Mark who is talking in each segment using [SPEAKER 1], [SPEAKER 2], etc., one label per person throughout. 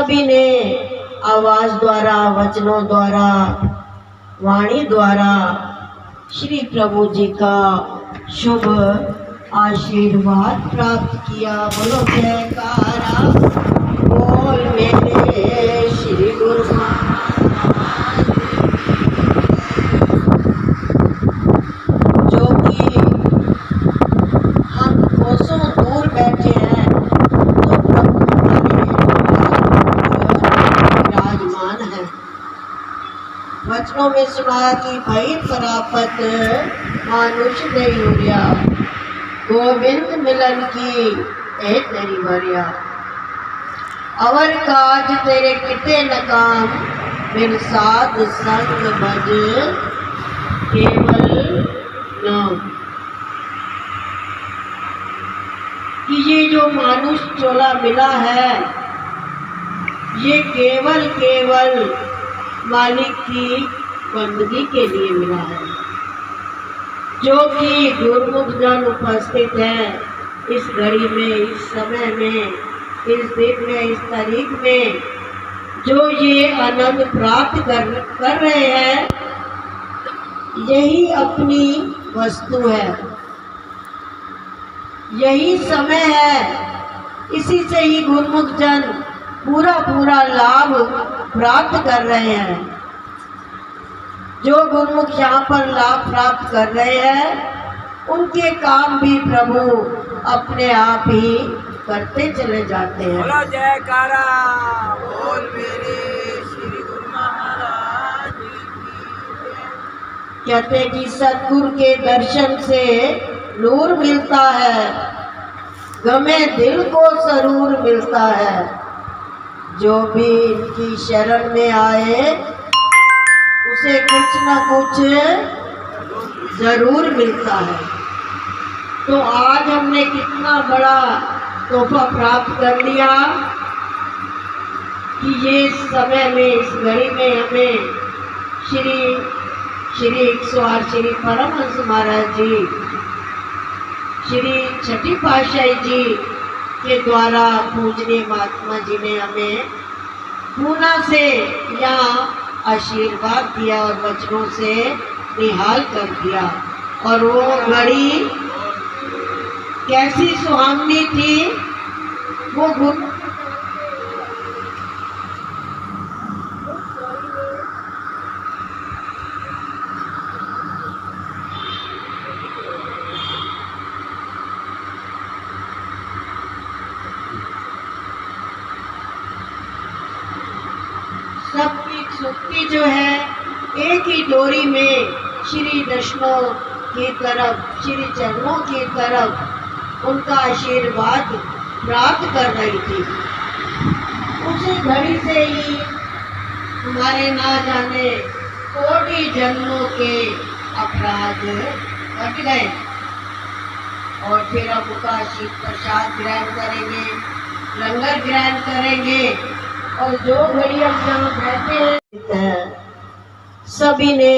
[SPEAKER 1] सभी ने आवाज द्वारा, वचनों द्वारा, वाणी द्वारा श्री प्रभु जी का शुभ आशीर्वाद प्राप्त किया। बोलो जयकारा बोल मेरे श्री गुरु जो कि हम कोसों दूर बैठे हैं तो प्रभु विराजमान है। वचनों में सुनाया कि भई परापत मानुष नहीं उड़िया, गोविंद मिलन की ए तेरी भरिया। अवर काज तेरे किते न काम, बिन साध संग भज केवल नाम। कि ये जो मानुष चोला मिला है ये केवल मालिक की बंदगी के लिए मिला है। जो कि गुरमुख जन उपस्थित है इस घड़ी में, इस समय में, इस दिन में, इस तारीख में जो ये आनंद प्राप्त कर रहे हैं, यही अपनी वस्तु है, यही समय है। इसी से ही गुरमुख जन पूरा लाभ प्राप्त कर रहे हैं। जो गुरमुख यहाँ पर लाभ प्राप्त कर रहे हैं उनके काम भी प्रभु अपने आप ही करते चले जाते हैं।
[SPEAKER 2] बोलो जयकारा बोल मेरे श्री गुरु महाराज की।
[SPEAKER 1] कहते हैं कि सतगुरु के दर्शन से नूर मिलता है, गमे दिल को सरूर मिलता है। जो भी इनकी शरण में आए उसे कुछ न कुछ जरूर मिलता है। तो आज हमने कितना बड़ा तोहफा प्राप्त कर लिया कि ये समय में, इस घड़ी में हमें श्री 108 श्री परमहंस महाराज जी, श्री छठी पातशाही जी के द्वारा पूजनीय महात्मा जी ने हमें पूना से यहाँ आशीर्वाद दिया और वचनों से निहाल कर दिया। और वो घड़ी कैसी सुहावनी थी। वो सबकी सुक्ति जो है एक ही डोरी में श्री दर्शनों की तरफ, श्री चरणों की तरफ उनका आशीर्वाद प्राप्त कर रही थी। उसी घड़ी से ही हमारे ना जाने कोटि जन्मों के अपराध कट गए और फिर अब उनका शीत प्रसाद ग्रहण करेंगे, लंगर ग्रहण करेंगे। और जो घड़ी हम जहाँ बैठे हैं सभी ने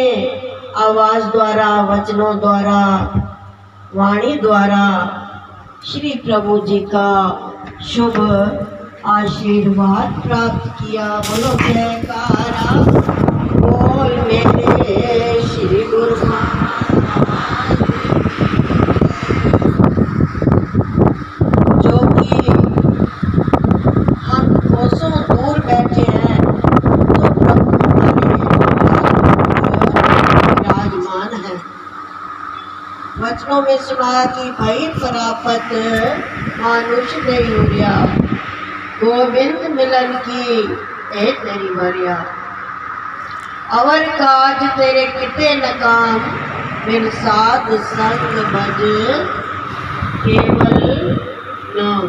[SPEAKER 1] आवाज द्वारा, वचनों द्वारा, वाणी द्वारा श्री प्रभु जी का शुभ आशीर्वाद प्राप्त किया। बोलो जयकारा बोल मेरे श्री गुरु जो कि हम कोसों दूर बैठे हैं तो प्रभु विराजमान है। वचनों में सुनाया कि भई परापत मानुष नहीं उड़िया, गोविंद मिलन की ए तेरी भरिया। अवर काज तेरे किते न काम, बिन साध संग भज केवल नाम।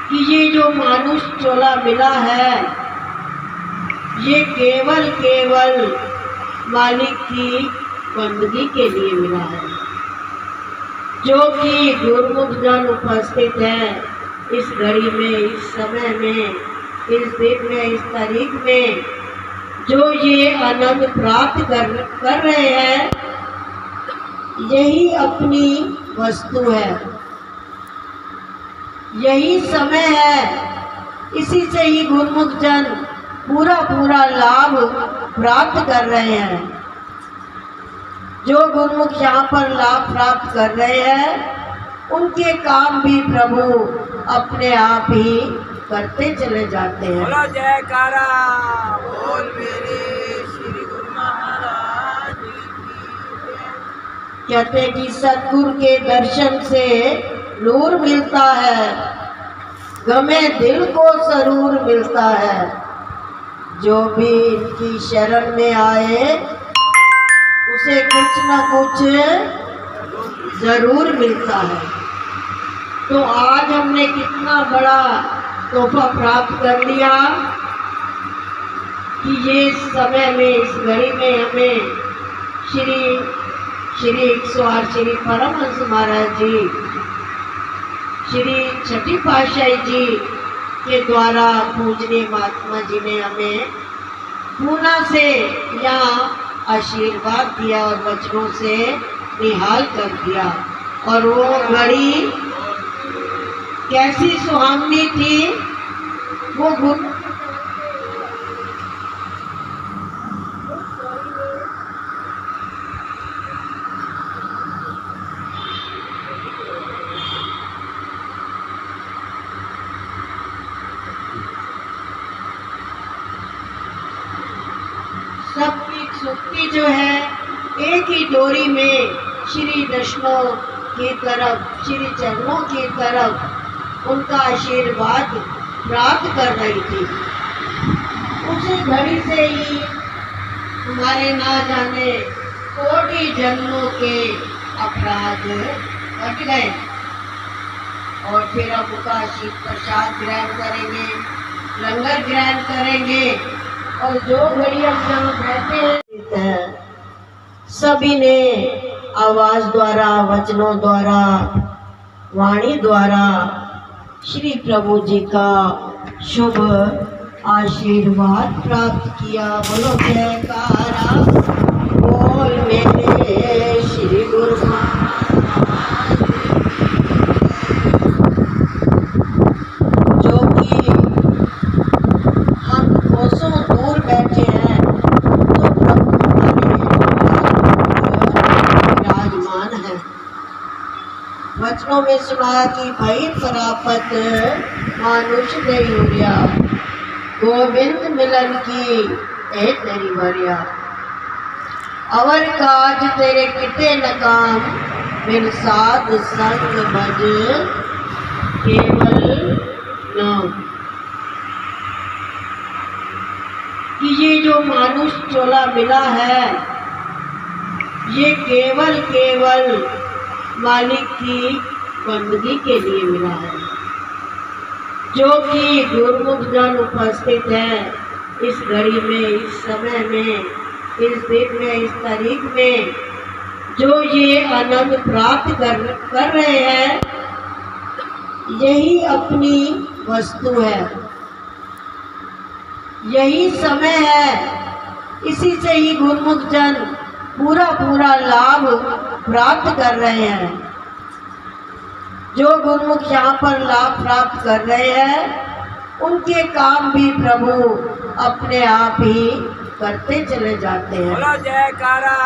[SPEAKER 1] कि ये जो मानुष चोला मिला है ये केवल मालिक की बंदगी के लिए मिला है। जो कि गुरमुख जन उपस्थित है इस घड़ी में, इस समय में, इस दिन में, इस तारीख में जो ये आनंद प्राप्त कर रहे हैं, यही अपनी वस्तु है, यही समय है, इसी से ही गुरुमुख जन पूरा पूरा लाभ प्राप्त कर रहे हैं। जो गुरुमुख यहाँ पर लाभ प्राप्त कर रहे हैं उनके काम भी प्रभु अपने आप ही करते चले जाते हैं।
[SPEAKER 2] बोलो जयकारा बोल मेरे श्री गुरु महाराज की जय।
[SPEAKER 1] कहते हैं कि सतगुरु के दर्शन से नूर मिलता है, गमे दिल को सरूर मिलता है। जो भी इनकी शरण में आए उसे कुछ न कुछ जरूर मिलता है। तो आज हमने कितना बड़ा तोहफा प्राप्त कर लिया कि ये समय में, इस घड़ी में हमें श्री 108 श्री परमहंस महाराज जी, श्री छठी पातशाही जी के द्वारा पूजनीय महात्मा जी ने हमें पूना से यहाँ आशीर्वाद दिया और वचनों से निहाल कर दिया। और वो घड़ी कैसी सुहावनी थी। वो सबकी सुक्ति जो है एक ही डोरी में श्री दर्शनों की तरफ, श्री चरणों की तरफ उनका आशीर्वाद प्राप्त कर रही थी। उसी घड़ी से ही हमारे ना जाने कोटि जन्मों के अपराध कट गए और फिर अब उनका शीत प्रसाद ग्रहण करेंगे, लंगर ग्रहण करेंगे। और जो घड़ी हम जहाँ बैठे हैं सभी ने आवाज द्वारा, वचनों द्वारा, वाणी द्वारा श्री प्रभु जी का शुभ आशीर्वाद प्राप्त किया। बोलो जयकारा बोल मेरे श्री गुरु जो कि हम कोसों दूर बैठे हैं तो प्रभु हमारे विराजमान है। वचनों में सुनाया कि भई परापत मानुष नहीं हुआ, गोविंद मिलन की ए तेरी भरिया। अवर काज तेरे किते न काम, बिन साध संग भज केवल नाम। कि ये जो मानुष चोला मिला है ये केवल मालिक की बंदगी के लिए मिला है। जो कि गुरुमुख जन उपस्थित है इस घड़ी में, इस समय में, इस दिन में, इस तारीख में जो ये आनंद प्राप्त कर रहे हैं यही अपनी वस्तु है, यही समय है। इसी से ही गुरुमुख जन पूरा पूरा लाभ प्राप्त कर रहे हैं। जो गुरुमुख यहाँ पर लाभ प्राप्त कर रहे हैं उनके काम भी प्रभु अपने आप ही करते चले जाते हैं।
[SPEAKER 2] बोलो जयकारा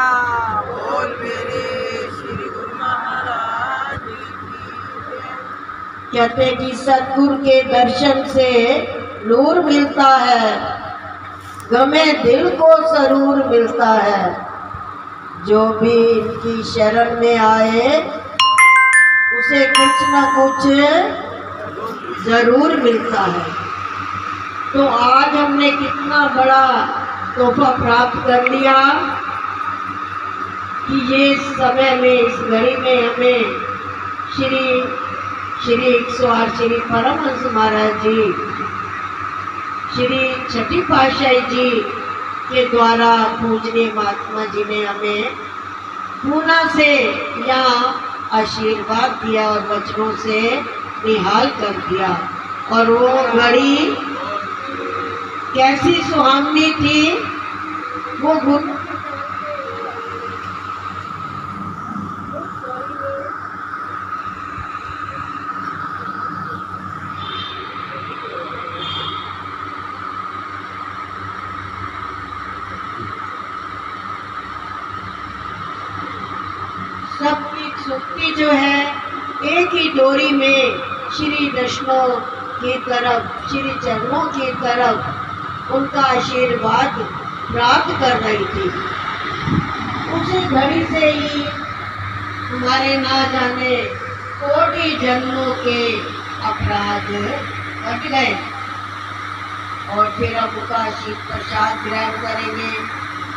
[SPEAKER 2] बोल मेरे श्री गुरु महाराज की जय।
[SPEAKER 1] कहते हैं कि सतगुरु के दर्शन से नूर मिलता है, गमे दिल को सरूर मिलता है। जो भी इनकी शरण में आए उसे कुछ न कुछ जरूर मिलता है। तो आज हमने कितना बड़ा तोहफा प्राप्त कर लिया कि ये समय में, इस घड़ी में हमें श्री 108 श्री परमहंस महाराज जी, श्री छठी पातशाही जी के द्वारा पूजनीय महात्मा जी ने हमें पूना से यहाँ आशीर्वाद दिया और वचनों से निहाल कर दिया। और वो घड़ी कैसी सुहावनी थी। वो सबकी सुक्ति जो है एक ही डोरी में श्री वैष्णो की तरफ, श्री चरणों की तरफ उनका आशीर्वाद प्राप्त कर रही थी। उसी घड़ी से ही हमारे ना जाने कोटि जन्मों के अपराध कट गए और फिर अब शीत प्रसाद ग्रहण करेंगे,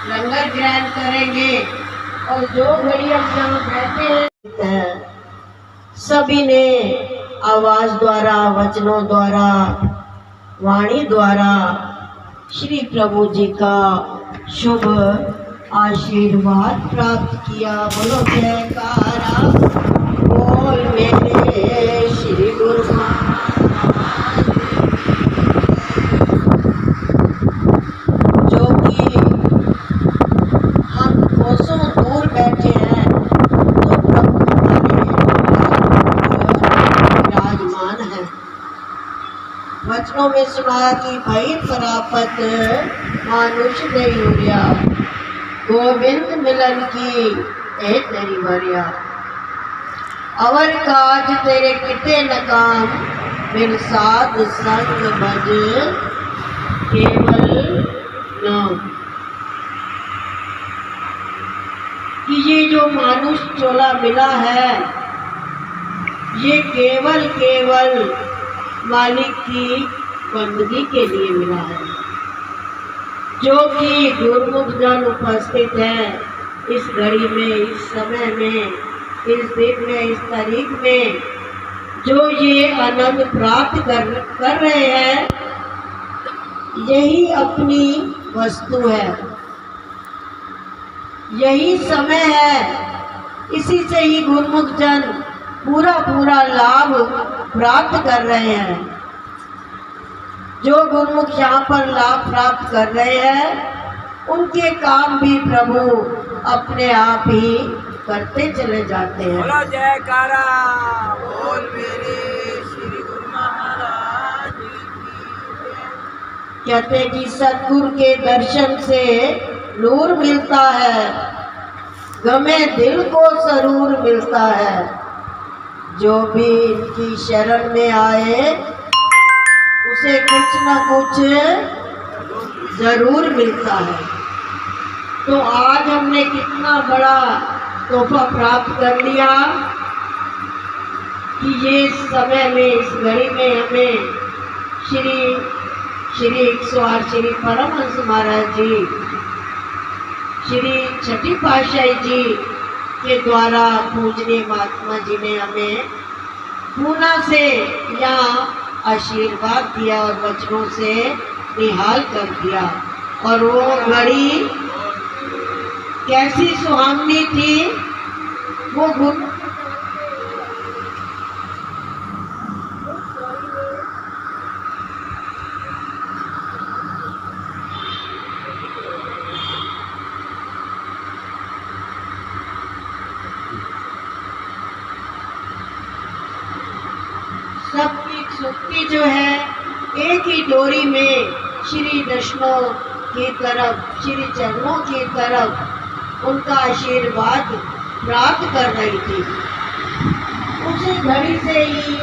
[SPEAKER 1] लंगर ग्रहण करेंगे और जो घड़ी अब जहाँ बैठे हैं सभी ने आवाज द्वारा, वचनों द्वारा, वाणी द्वारा श्री प्रभु जी का शुभ आशीर्वाद प्राप्त किया। बोलो जयकारा बोल मेरे श्री गुरु जो कि हम कोसों दूर बैठे हैं तो प्रभु विराजमान है। वचनों में सुना कि भई परापत मानुष नहीं हुआ, गोविंद मिलन की ए तेरी भरिया, अवर काज तेरे किते न काम, बिन साध संग भज केवल नाम। कि ये जो मानुष चोला मिला है ये केवल मालिक की बंदगी के लिए मिला है। जो कि गुरुमुख जन उपस्थित है इस घड़ी में, इस समय में, इस दिन में, इस तारीख में जो ये आनंद प्राप्त कर रहे हैं यही अपनी वस्तु है, यही समय है। इसी से ही गुरुमुख जन पूरा लाभ प्राप्त कर रहे हैं। जो गुरुमुख यहाँ पर लाभ प्राप्त कर रहे हैं उनके काम भी प्रभु अपने आप ही करते चले जाते हैं।
[SPEAKER 2] बोलो जयकारा बोल मेरे श्री गुरु महाराज की।
[SPEAKER 1] कहते हैं कि सतगुरु के दर्शन से नूर मिलता है, गमे दिल को सरूर मिलता है। जो भी इनकी शरण में आए उसे कुछ न कुछ जरूर मिलता है। तो आज हमने कितना बड़ा तोहफा प्राप्त कर लिया कि ये समय में, इस घड़ी में हमें श्री 108 श्री परमहंस महाराज जी, श्री छठी पातशाही जी के द्वारा पूजनीय महात्मा जी ने हमें पूना से यहाँ आशीर्वाद दिया और वचनों से निहाल कर दिया। और वो घड़ी कैसी सुहावनी थी। वो सबकी सुक्ति जो है एक ही डोरी में श्री वैष्णो की तरफ, श्री चरणों की तरफ उनका आशीर्वाद प्राप्त कर रही थी। उसी घड़ी से ही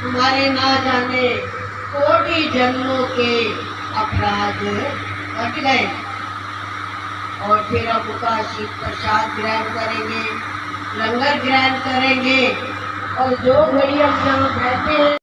[SPEAKER 1] हमारे ना जाने कोटि जन्मों के अपराध कट गए और फिर अब शीत प्रसाद ग्रहण करेंगे, लंगर ग्रहण करेंगे और जो घड़ी अब जहाँ बैठे